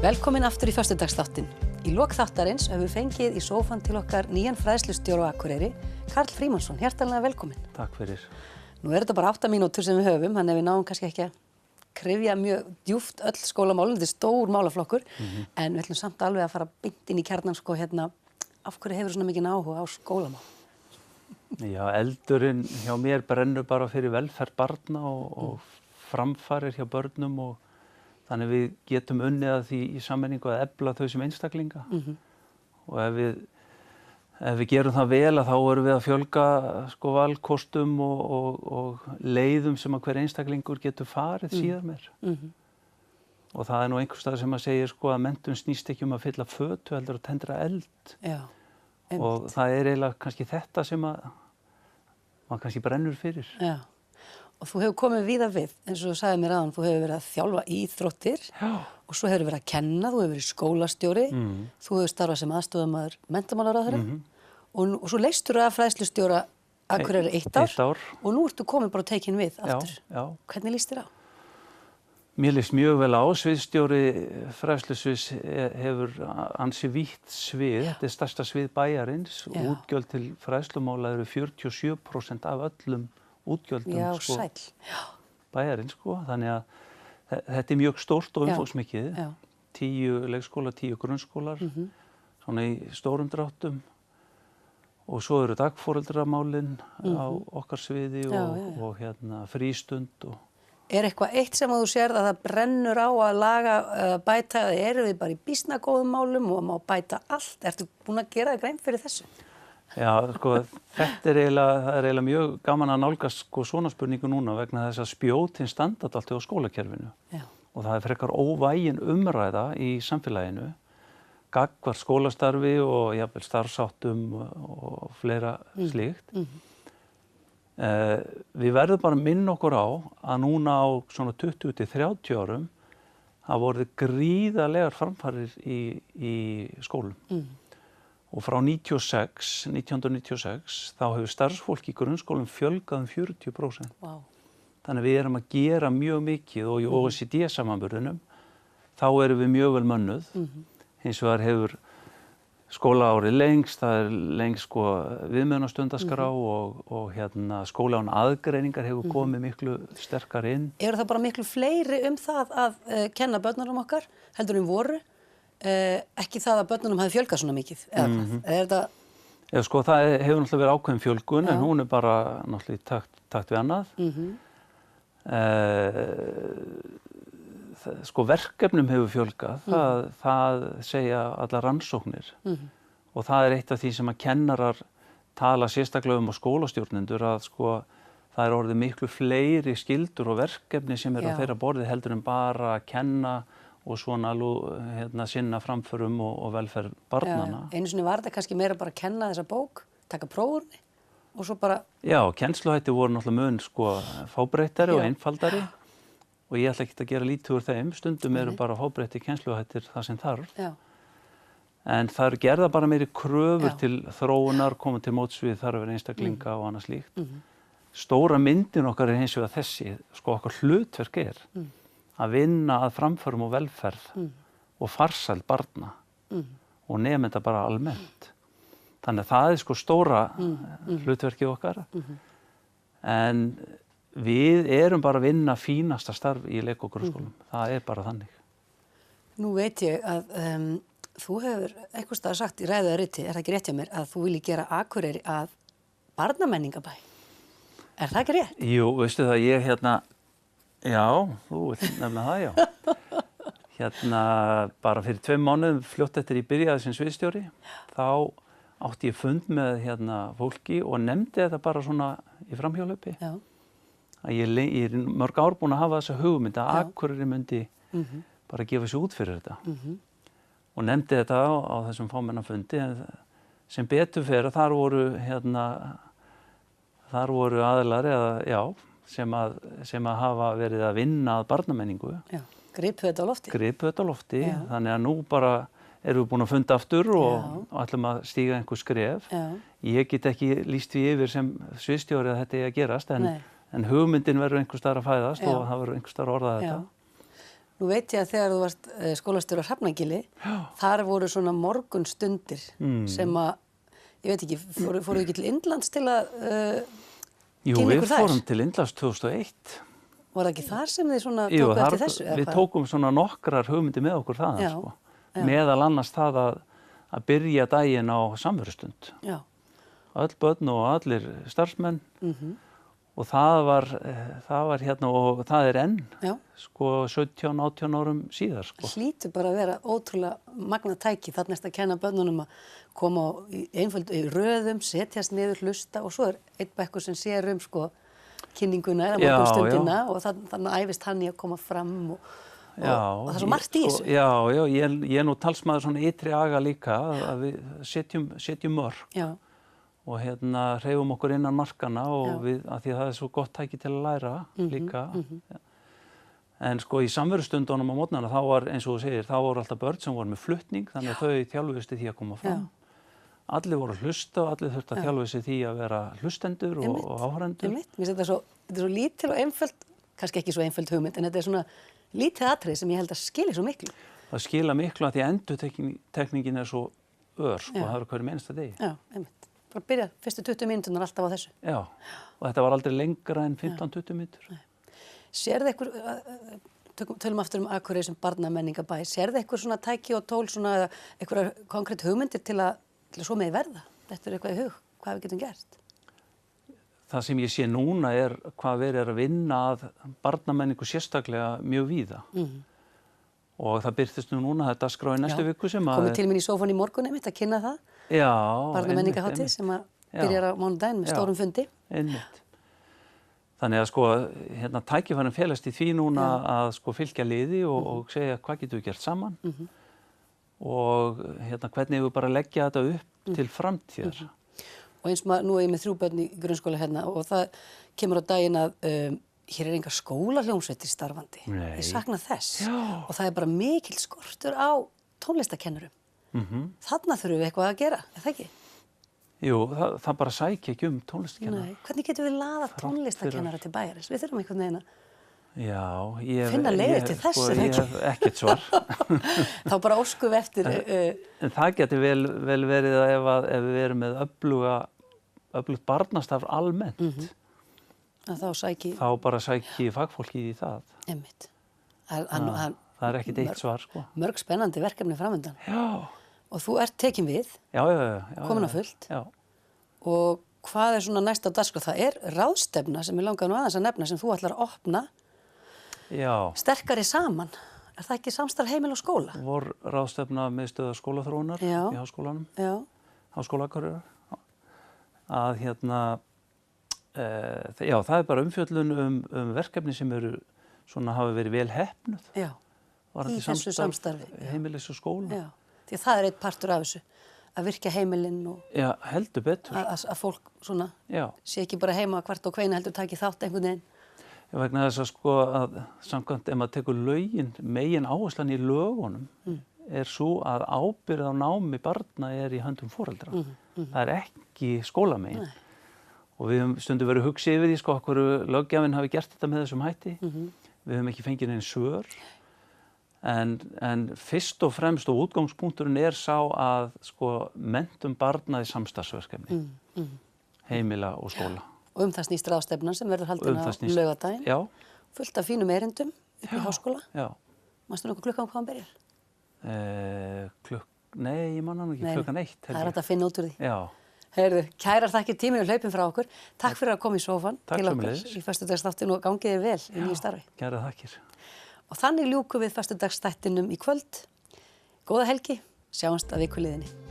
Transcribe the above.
Velkomin aftur í föstudagsþáttinn. Í lok þáttarins höfum við fengið í sófann til okkar nýjan fræðslustjóra á Akureyri, Karl Frímannsson. Hjartanlega velkomin. Takk fyrir. Nú þetta bara 8 mínútur sem við höfum, þannig að við náum kannski ekki að kryfja mjög djúpt öll skólamálin, þetta er stór málaflokkur, en við ætlum samt alveg að fara beint inn í kjarnan af hverju hefur svona mikinn áhuga á skólamál? Já, eldurinn hjá mér brennur bara fyrir velferð barna og framfarir hjá börnum og þannig við getum unnið að því í sameiningu að efla þau sem einstaklinga. Og ef við gerum það vel að þá erum við að fjölga valkostum og leiðum sem að hver einstaklingur getur farið síðar meir. Og það nú einhvers staðar sem að segja að menntun snýst ekki að fylla fötu heldur að tendra eld. Já, og það eiginlega kannski þetta sem að maður kannski brennur fyrir. Já. Og þú hefur komið víða við, eins og þú sagði mér áðan, þú hefur verið að þjálfa íþróttir og svo hefur verið að kenna, þú hefur verið skólastjóri, þú hefur starfað sem aðstoðarmaður menntamálaráðherra og svo leystur af fræðslustjóra Akureyri 1 ár og nú ertu komin bara tekin við aftur. Já. Hvernig líst þér á? Mér líst mjög vel á. Sviðsstjóri fræðslusviðs hefur ansi vítt svið, þetta er stærsta svið bæjarins, útgjöld til fræðslumála eru 47% af öllum útgjöldum bæjarins, þannig að þetta er mjög stórt og umfangsmikið. 10 leikskólar, 10 grunnskólar, svona í stórum dráttum og svo eru dagforeldramálin á okkar sviði og frístund og Er eitthvað eitt sem þú sérð að það brennur á að laga, bæta, eða eru við bara í býsna góðum málum og má bæta allt? Ertu búin að gera þig grein fyrir þessu? Já, þetta er eiginlega mjög gaman að nálgast svona spurningu núna vegna þess að spjótin standa alltaf á skólakerfinu. Já. Og það er frekar óvægin umræða í samfélaginu, gagnvart skólastarfi og jafnvel starfsháttum og fleira slíkt. Við verðum bara að minna okkur á að núna á svona 20-30 árum hafa orðið gríðarlegar framfarir í skólum. Og frá 1996 þá hefur starfsfólk í grunnskólum fjölgað 40%. Wow. Þannig að við erum að gera mjög mikið og í OECD-samanburðinum þá erum við mjög vel mönnuð. Hins vegar hefur skólaárið lengst, það er lengst viðmiðunarstundaskrá og skóla án aðgreiningar hefur komið miklu sterkar inn. Eru það bara miklu fleiri það að kenna börnunum okkar heldur voru? Ekki það að börnunum hafi fjölgað svona mikið eða hvað? Er þetta... það hefur náttúrulega verið ákveðin fjölgun en hún er bara náttúrulega í takt við annað. Verkefnum hefur fjölgað, það segja allar rannsóknir og það er eitt af því sem að kennarar tala sérstaklega á skólastjórnendur að það er orðið miklu fleiri skyldur og verkefni sem eru á þeirra borði heldur en bara að kenna og svona sinna framförum og velferð barnanna. Einu sinni var þetta kannski meira bara að kenna þessa bók, taka prófurni og svo bara... Já, kennsluhætti voru náttúrulega mun fábreyttari og einfaldari. Og ég ætla ekki að gera lítið úr þeim, stundum eru bara fábreyttir kennsluhættir það sem þarf. Já. En það eru gerða bara meiri kröfur til þróunar, koma til móts við þarfir einstaklinga og annað slíkt. Stóra myndin okkar er hins vegar þessi, okkar hlutverk er að vinna að framförum og velferð og farsæld barna og nemenda bara almennt. Þannig að það er stóra hlutverkið okkar. En við erum bara að vinna fínasta starf í leik- og grunnskólum. Það er bara þannig. Nú veit ég að þú hefur einhvers staðar sagt í ræðu eða riti, er það ekki rétt hjá mér, að þú vilji gera Akureyri að barnamenningabæ. Er það ekki rétt? Jú, veistu það, ég já, þú vilt nefna það, já. Bara fyrir 2 mánuðum fljótt eftir ég byrjaði sem sviðsstjóri, þá átti ég fund með fólki og nefndi þetta bara svona í framhjálpi. Já. Að ég er mörg ár búin að hafa þessa hugmynd að Akureyri myndi bara gefa sig út fyrir þetta. Og nefndi þetta á þessum fámennafundi en sem betur fer að þar voru aðilar sem að hafa verið að vinna að barnamenningu. Já, gripu þetta á lofti. Gripu þetta á lofti, þannig að nú bara erum við búin að funda aftur og ætlum að stíga einhver skref. Ég get ekki lýst því yfir sem sviðsstjóri að þetta að gerast en hugmyndin verður einhvers staðar að fæðast og það verður einhvers staðar orðað þetta. Nú veit ég að þegar þú varst skólastjóri á Hrafnagili, þar voru svona morgunstundir sem að, ég veit ekki, fóruð ekki til Indlands til að Jú, kynna við ykkur þær? fórum til Indlands 2001. Var það ekki þar sem þið svona Jú, tóku eftir þessu? við tókum svona nokkrar hugmyndir með okkur þaðan, Já, sko. já. Meðal annars það að byrja daginn á samverustund. Já. Öll börn og allir starfsmenn og það var hérna og það er enn, Já. sko 17-18 árum síðar, sko. Hlýtur bara að vera ótrúlega magnað tæki, þarna að kenna börnunum að koma í röðum, setjast niður, hlusta og svo er einn bekkur sem sér sko kynninguna eða morgunstundina og þannig æfist hann í að koma fram og það er svo margt í þessu. Já, ég er nú talsmaður svona ytri aga líka að við setjum mörk. Já. Og hérna hreyfum okkur innan markana og að því að það er svo gott tæki til að læra líka. En sko í samverustundunum á mótnana þá var, eins og þú segir, þá voru alltaf börn sem voru með flutning, þannig að þau þjálfuðust í því að koma fram. Allir voru að hlusta og allir þurftu að þjálfuðust í því að vera hlustendur og áhorfendur. Mér finnst þetta er svo lítil og einföld, kannski ekki svo einföld hugmynd, en þetta er svona lítið atriði sem ég held að skili svo miklu. Það skila miklu að því að endurtekningin er svo sko, það er hverjum einasta degi. Já, einmitt. Bara byrja fyrstu 20 mínúturnar alltaf á þessu. Já, og þetta var aldrei lengra en 15-20 mínútur. Sérðu tölum aftur Akureyri sem barnamenningabæ, sérðu eitthvað svona tæki og tól svona eitthvað konkrétt hugmyndir til að svo með verða? Þetta er eitthvað í hug, hvað við getum gert? Það sem ég sé núna er hvað verið er að vinna að barnamenningu sérstaklega mjög víða. Og það birtist núna þetta dagskrá í næstu viku sem að... Komið til mín í sófann í morgun einmitt að kynna það. Já, barnamenningahátíð sem að byrjar á mánudaginn með stórum fundi. Einmitt. Þannig að sko, hérna tækifærin felast í því núna að sko fylgja liði og segja hvað getum við gert saman og hérna hvernig við bara leggja þetta upp til framtíðar. Og eins og nú er ég með 3 börn í grunnskóla hérna og það kemur á daginn að hér er engar skólahljómsveitir starfandi. Nei. Ég sakna þess. Já. Og það er bara mikill skortur á tónlistakennurum. Þarna þurfum við eitthvað að gera, er það ekki? Jú, það bara sækja ekki tónlistakennara. Nei, hvernig getum við laðað tónlistakennara til bæjarins? Við þurfum einhvern veginn að finna leiðir til þess, sko, ég hef ekkert svar. Þá bara óskum við eftir... En það getur vel verið að ef við erum með öflugt barnastarf almennt, þá bara sæki fagfólkið í það. Einmitt. Það er ekkert eitt svar, sko. Mörg spennandi verkefni framöndan. Já. Og þú ert tekin við, komin á fullt. Já. Og hvað er svona næst á dagskrá? Það er ráðstefna sem ég langaði nú aðeins að nefna sem þú ætlar að opna. Já. Sterkari saman. Er það ekki samstarf heimil og skóla? Vor ráðstefna miðstöðvar skólaþróunar í Háskólanum. Já. Háskóla Akureyrar. Að hérna, það er bara umfjöllun verkefni sem hafa verið vel heppnuð. Já. Í þessu samstarfi. Heimilis og skóla. Já. Því að það er eitt partur af þessu, að virkja heimilinn og... Já, heldur betur. Að fólk svona sé ekki bara heima hvert og hveina heldur taki þátt einhvern veginn. Já, vegna þess að sko að samkvæmt ef maður tekur lögin, megin áherslan í lögunum er svo að ábyrgð á námi barna er í höndum foreldra. Það er ekki skólamegin. Og við höfum stundum verið hugsi yfir því sko okkur löggjafinn hafi gert þetta með þessum hætti. Við höfum ekki fengið nein svör. En fyrst og fremst og útgangspunkturinn er sá að sko menntun barna í samstarfsverkefni, heimila og skóla. Og það snýst ráðstefnan sem verður haldin á laugardaginn. Já. Fullt af fínum erindum upp í háskóla. Já. Manstu nokkuð klukkan hvað hann byrjar? Nei, ég man hann ekki, klukkan 1. Það er hægt að finna út úr því. Já. Heyrðu, kærar þakkir, tíminn er hlaupinn frá okkur. Takk fyrir að koma í sófann til okkur sömuleiðis. Í föstudagsþáttinn og gangiði vel í nýju starfi. Kærar þakkir. Og þannig ljúkum við föstudagsþættinum í kvöld. Góða helgi, sjáumst að vikuliðinni.